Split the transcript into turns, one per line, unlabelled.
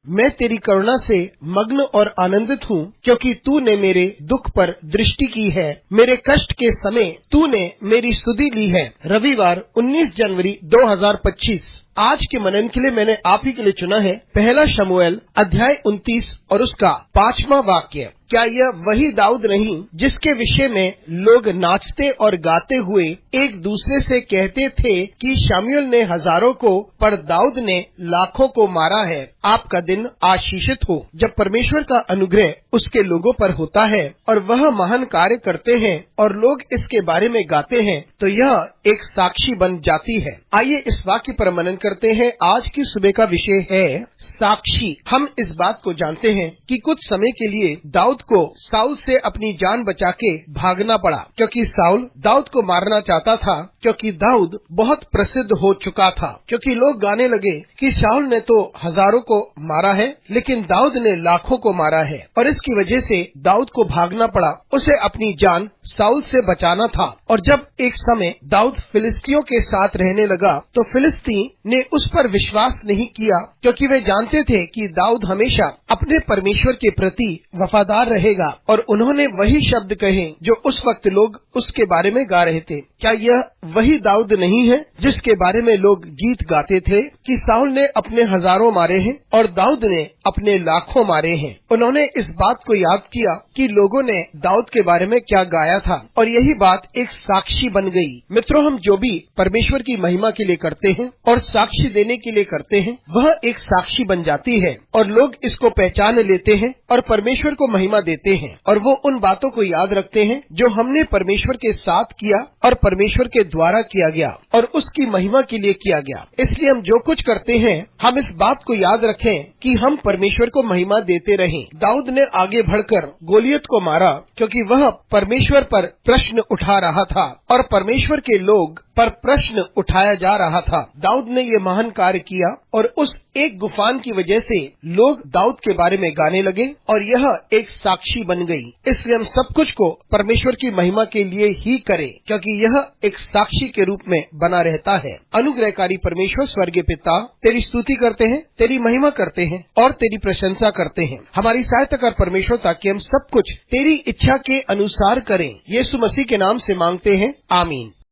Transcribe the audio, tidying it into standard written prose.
मैं तेरी करुणा से मग्न और आनंदित हूँ, क्योंकि तूने मेरे दुख पर दृष्टि की है। मेरे कष्ट के समय तूने मेरी सुधि ली है। रविवार 19 जनवरी 2025। आज के मनन के लिए मैंने आप ही के लिए चुना है पहला शमूएल अध्याय 29 और उसका 5वां वाक्य। क्या यह वही दाऊद नहीं जिसके विषय में लोग नाचते और गाते हुए एक दूसरे से कहते थे कि शमूएल ने हजारों को पर दाऊद ने लाखों को मारा है। आपका दिन आशीषित हो। जब परमेश्वर का अनुग्रह उसके लोगों पर होता है और वह महान कार्य करते हैं और लोग इसके बारे में गाते हैं, तो यह एक साक्षी बन जाती है। आइए इस वाक्य पर मनन करते हैं। आज की सुबह का विषय है साक्षी। हम इस बात को जानते हैं कि कुछ समय के लिए दाऊद को साउल से अपनी जान बचा के भागना पड़ा, क्योंकि साउल दाऊद को मारना चाहता था, क्योंकि दाऊद बहुत प्रसिद्ध हो चुका था। क्योंकि लोग गाने लगे कि शाऊल ने तो हजारों को मारा है, लेकिन दाऊद ने लाखों को मारा है, और इसकी वजह से दाऊद को भागना पड़ा। उसे अपनी जान साउल से बचाना था। और जब एक समय दाऊद फिलिस्तियों के साथ रहने लगा, तो फिलिस्ती ने उस पर विश्वास नहीं किया, क्योंकि वे जानते थे कि दाऊद हमेशा अपने परमेश्वर के प्रति वफादार रहेगा। और उन्होंने वही शब्द कहे जो उस वक्त लोग उसके बारे में गा रहे थे। क्या यह वही दाऊद नहीं है जिसके बारे में लोग गीत गाते थे कि साउल ने अपने हजारों मारे हैं और दाऊद ने अपने लाखों मारे हैं? उन्होंने इस बात को याद किया कि लोगों ने दाऊद के बारे में क्या गाया था, और यही बात एक साक्षी बन गई। मित्रों, हम जो भी परमेश्वर की महिमा के लिए करते हैं और साक्षी देने के लिए करते हैं, वह एक साक्षी बन जाती है और लोग इसको पहचान लेते हैं और परमेश्वर को महिमा देते हैं। और वो उन बातों को याद रखते हैं जो हमने परमेश्वर के साथ किया और परमेश्वर के द्वारा किया गया और उसकी महिमा के लिए किया गया। इसलिए हम जो कुछ करते हैं, हम इस बात को याद रखें कि हम परमेश्वर को महिमा देते रहें। दाऊद ने आगे बढ़कर गोलियत को मारा, क्योंकि वह परमेश्वर पर प्रश्न उठा रहा था और परमेश्वर के लोग पर प्रश्न उठाया जा रहा था। दाऊद ने ये महान कार्य किया और उस एक गुफान की वजह से लोग दाऊद के बारे में गाने लगे और यह एक साक्षी बन गई। इसलिए हम सब कुछ को परमेश्वर की महिमा के लिए ही करें, क्योंकि यह एक साक्षी के रूप में बना रहता है। अनुग्रहकारी परमेश्वर स्वर्गीय पिता, तेरी स्तुति करते हैं, तेरी महिमा करते हैं और तेरी प्रशंसा करते हैं। हमारी सहायता कर परमेश्वर, ताकि हम सब कुछ तेरी इच्छा के अनुसार करें। यीशु मसीह के नाम से मांगते हैं, आमीन।